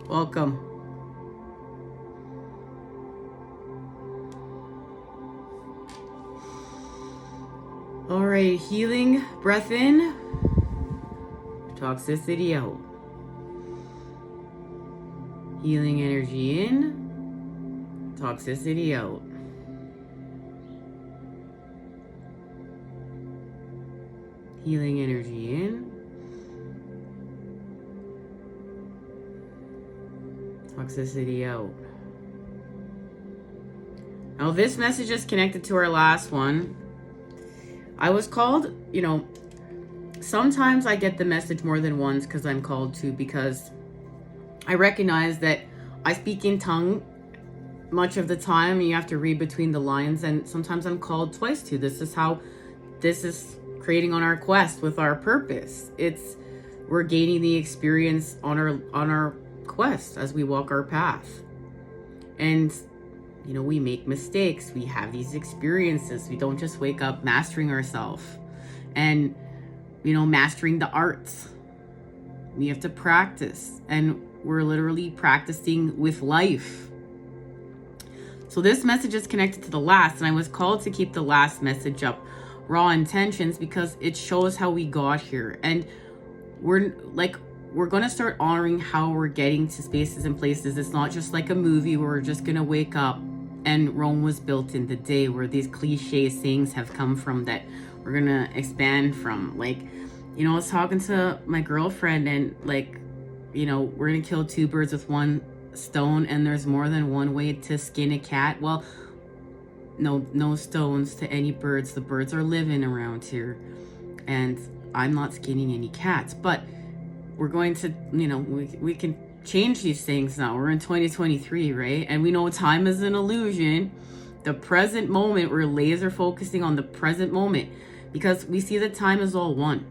Welcome. All right, healing breath in, toxicity out. Healing energy in, toxicity out. Healing energy in, toxicity out. Now this message is connected to our last one. I was called, sometimes I get the message more than once because I'm called to, because I recognize that I speak in tongue much of the time and you have to read between the lines, and sometimes I'm called twice to. This is creating on our quest with our purpose. We're gaining the experience on our quest as we walk our path. And we make mistakes. We have these experiences. We don't just wake up mastering ourselves and, mastering the arts. We have to practice, and we're literally practicing with life. So this message is connected to the last, and I was called to keep the last message up, raw intentions, because it shows how we got here. And we're going to start honoring how we're getting to spaces and places. It's not just like a movie where we're just going to wake up and Rome was built in the day, where these cliche sayings have come from that we're going to expand from. I was talking to my girlfriend, and we're going to kill two birds with one stone, and there's more than one way to skin a cat. Well, no stones to any birds. The birds are living around here, and I'm not skinning any cats. But we're going to, we can change these things now. We're in 2023, right? And we know time is an illusion. The present moment, we're laser focusing on the present moment, because we see that time is all one.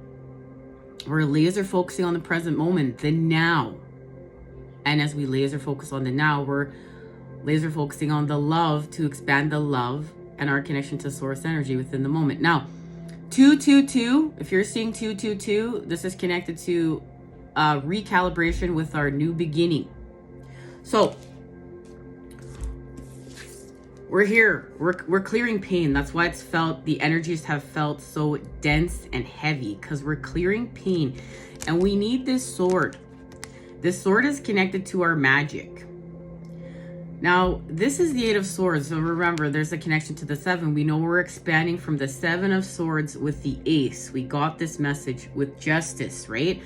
We're laser focusing on the present moment, the now. And as we laser focus on the now, we're laser focusing on the love to expand the love and our connection to source energy within the moment. Now, 222, if you're seeing 222, this is connected to recalibration with our new beginning. So we're here, we're clearing pain. That's why the energies have felt so dense and heavy, because we're clearing pain, and we need this sword. This sword is connected to our magic. Now, this is the 8 of Swords. So remember, there's a connection to the 7. We know we're expanding from the 7 of Swords with the Ace. We got this message with justice, right?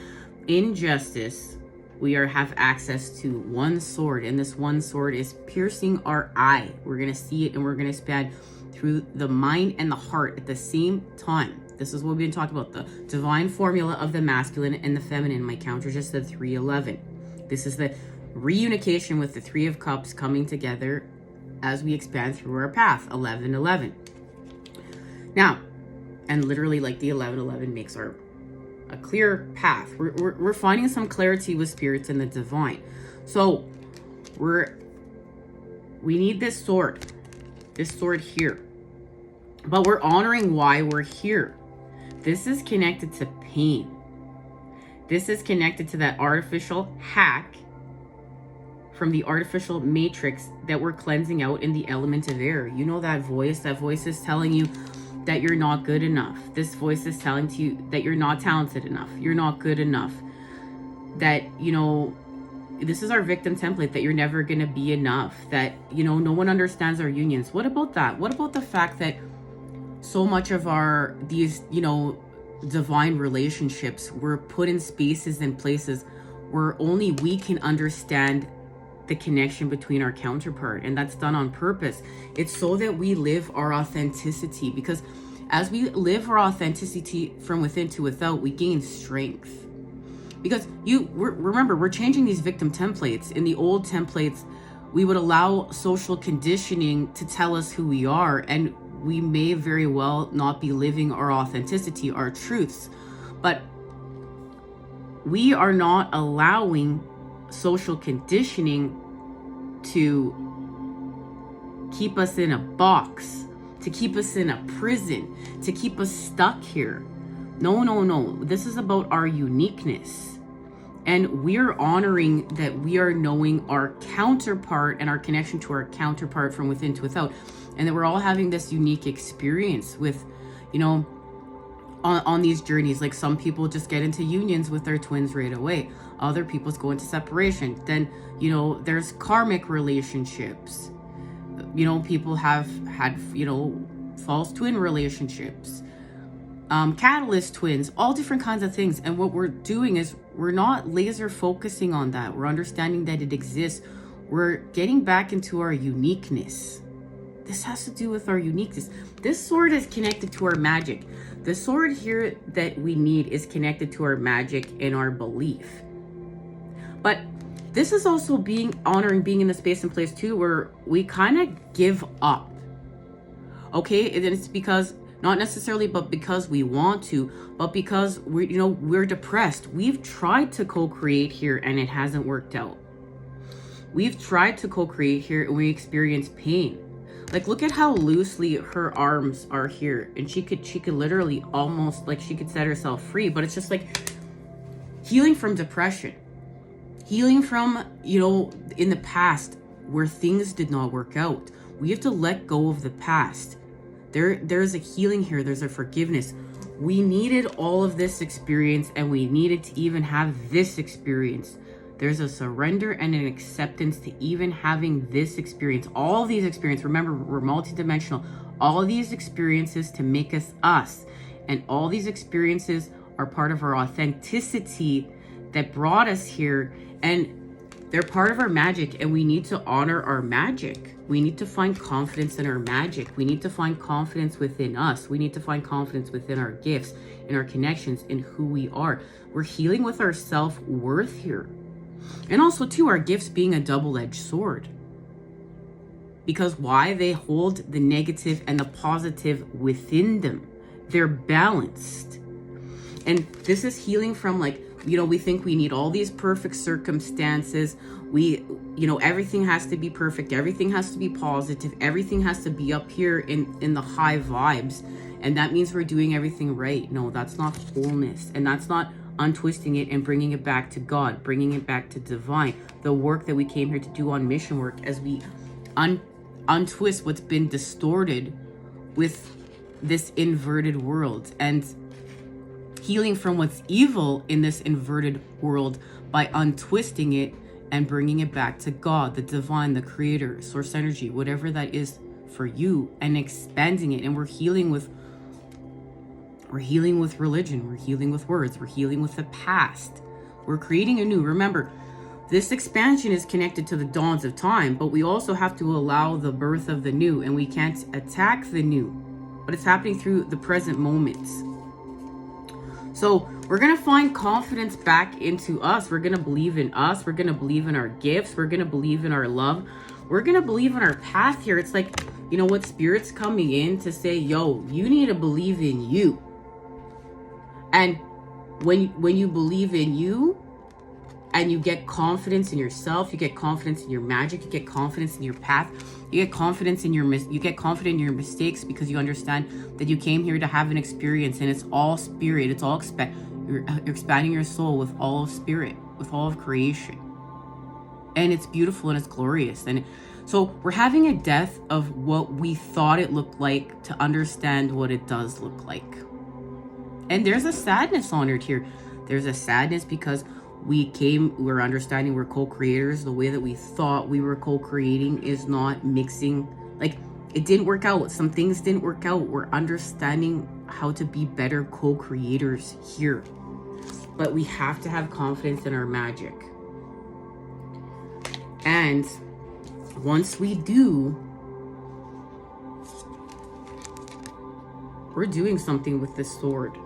In justice, we have access to one sword, and this one sword is piercing our eye. We're going to see it, and we're going to expand through the mind and the heart at the same time. This is what we've been talking about, the divine formula of the masculine and the feminine. My counter just said 311. This is the reunification with the 3 of Cups coming together as we expand through our path, 1111. Now, and literally the 1111 makes a clear path. We're finding some clarity with spirits and the divine. So we need this sword here, but we're honoring why we're here. This is connected to pain. This is connected to that artificial hack from the artificial matrix that we're cleansing out in the element of air. That voice is telling you that you're not good enough. This voice is telling to you that you're not talented enough. You're not good enough. That, this is our victim template, that you're never going to be enough. That, no one understands our unions. What about that? What about the fact that so much of these divine relationships were put in spaces and places where only we can understand the connection between our counterpart, and that's done on purpose. It's so that we live our authenticity, because as we live our authenticity from within to without, we gain strength. Because remember, we're changing these victim templates. In the old templates, we would allow social conditioning to tell us who we are, and we may very well not be living our authenticity, our truths. But we are not allowing social conditioning to keep us in a box, to keep us in a prison, to keep us stuck here. No. This is about our uniqueness. And we're honoring that we are knowing our counterpart and our connection to our counterpart from within to without. And that we're all having this unique experience with, you know, on these journeys. Like some people just get into unions with their twins right away. Other people go into separation. Then, you know, there's karmic relationships. You know, people have had, you know, false twin relationships. Catalyst twins, all different kinds of things. And what we're doing is we're not laser focusing on that. We're understanding that it exists. We're getting back into our uniqueness. This has to do with our uniqueness. This sword is connected to our magic. The sword here that we need is connected to our magic and our belief. But this is also honoring being in the space and place too, where we kind of give up. Okay, and it's because, not necessarily, but because we want to, but because we're depressed. We've tried to co-create here and it hasn't worked out. We've tried to co-create here and we experience pain. Like, look at how loosely her arms are here, and she could literally almost, like, she could set herself free. But it's just like healing from depression, healing from, you know, in the past where things did not work out. We have to let go of the past. There's a healing here. There's a forgiveness. We needed all of this experience, and we needed to even have this experience. There's a surrender and an acceptance to even having this experience. All these experiences, remember, we're multidimensional. All of these experiences to make us us. And all these experiences are part of our authenticity that brought us here. And they're part of our magic, and we need to honor our magic. We need to find confidence in our magic. We need to find confidence within us. We need to find confidence within our gifts, in our connections, in who we are. We're healing with our self-worth here. And also, too, our gifts being a double-edged sword. Because why? They hold the negative and the positive within them. They're balanced. And this is healing from, like, you know, we think we need all these perfect circumstances. Everything has to be perfect. Everything has to be positive. Everything has to be up here in the high vibes. And that means we're doing everything right. No, that's not wholeness. And that's not untwisting it and bringing it back to God, bringing it back to divine. The work that we came here to do on mission work, as we untwist what's been distorted with this inverted world, and healing from what's evil in this inverted world by untwisting it and bringing it back to God, the divine, the creator, source energy, whatever that is for you, and expanding it. And we're healing with religion, we're healing with words, we're healing with the past, we're creating a new. Remember, this expansion is connected to the dawns of time, but we also have to allow the birth of the new, and we can't attack the new, but it's happening through the present moments. So we're going to find confidence back into us. We're going to believe in us. We're going to believe in our gifts. We're going to believe in our love. We're going to believe in our path here. It's like, you know what? Spirit's coming in to say, yo, you need to believe in you. And when you believe in you and you get confidence in yourself, you get confidence in your magic, you get confidence in your path, you get confidence in you get confident in your mistakes, because you understand that you came here to have an experience, and it's all spirit. It's all you're expanding your soul with all of spirit, with all of creation. And it's beautiful and it's glorious. And so we're having a death of what we thought it looked like to understand what it does look like. And there's a sadness honored here. There's a sadness because we're understanding we're co-creators. The way that we thought we were co-creating is not mixing. Like, it didn't work out. Some things didn't work out. We're understanding how to be better co-creators here. But we have to have confidence in our magic. And once we do, we're doing something with this sword.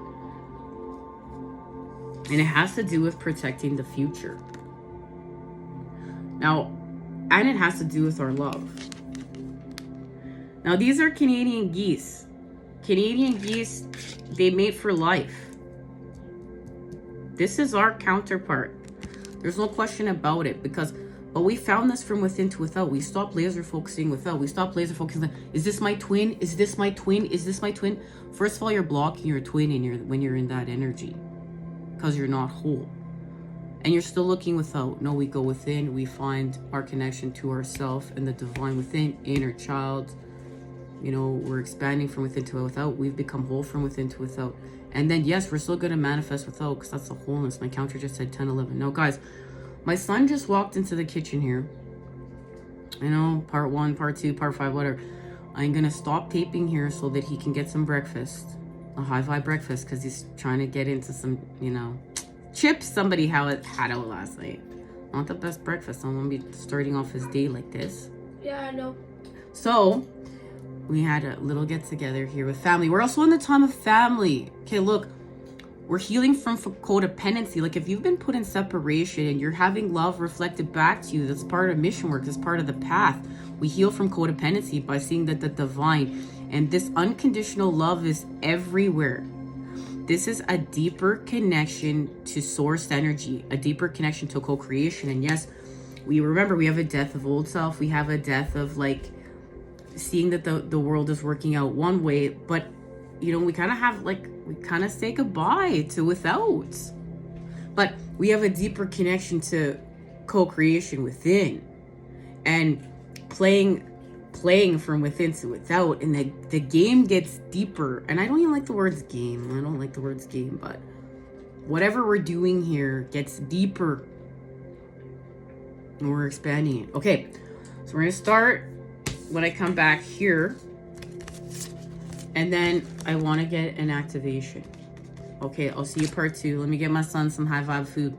And it has to do with protecting the future. Now, and it has to do with our love. Now, these are Canadian geese. Canadian geese, they mate for life. This is our counterpart. There's no question about it, but we found this from within to without. We stopped laser focusing without. We stopped laser focusing on, is this my twin? Is this my twin? Is this my twin? First of all, you're blocking your twin when you're in that energy, because you're not whole. and you're still looking without. No, we go within, we find our connection to ourself and the divine within, inner child. You know, we're expanding from within to without. We've become whole from within to without. And then, yes, we're still going to manifest without, because that's the wholeness. My counter just said 10, 11. No, guys, my son just walked into the kitchen here. You know, part 1, part 2, part 5, whatever. I'm going to stop taping here so that he can get some breakfast. A high vibe breakfast, because he's trying to get into some, you know, chips somebody had out last night. Not the best breakfast. I'm going to be starting off his day like this. Yeah, I know. So we had a little get together here with family. We're also in the time of family. Okay, look, we're healing from codependency. Like, if you've been put in separation and you're having love reflected back to you, that's part of mission work, that's part of the path. We heal from codependency by seeing that the divine and this unconditional love is everywhere. This is a deeper connection to source energy, a deeper connection to co-creation. And yes, we remember we have a death of old self. We have a death of, like, seeing that the world is working out one way, but you know, we kind of have, like, we kind of say goodbye to without, but we have a deeper connection to co-creation within, and playing from within to without, and the game gets deeper. And I don't even like the words game. I don't like the words game, but whatever we're doing here gets deeper and we're expanding it. Okay, so we're gonna start when I come back here, and then I want to get an activation. Okay, I'll see you part 2. Let me get my son some high vibe food.